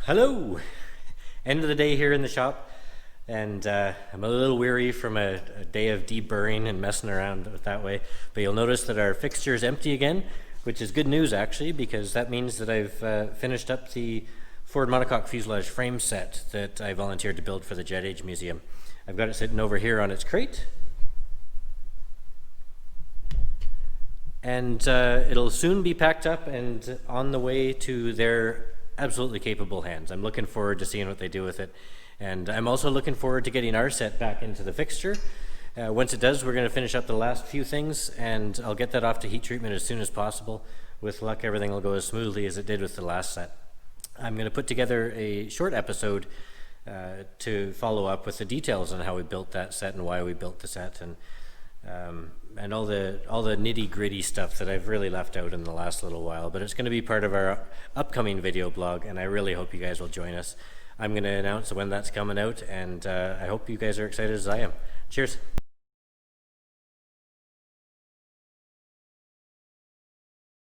Hello! End of the day here in the shop, and I'm a little weary from a day of deburring and messing around that way, but you'll notice that our fixture is empty again, which is good news actually, because that means that I've finished up the Ford monocoque fuselage frame set that I volunteered to build for the Jet Age Museum. I've got it sitting over here on its crate, and it'll soon be packed up and on the way to their absolutely capable hands. I'm looking forward to seeing what they do with it, and I'm also looking forward to getting our set back into the fixture. Once it does, we're going to finish up the last few things, and I'll get that off to heat treatment as soon as possible. With luck, everything will go as smoothly as it did with the last set. I'm going to put together a short episode to follow up with the details on how we built that set and why we built the set, and all the nitty-gritty stuff that I've really left out in the last little while. But it's going to be part of our upcoming video blog, and I really hope you guys will join us. I'm going to announce when that's coming out, and I hope you guys are excited as I am. Cheers.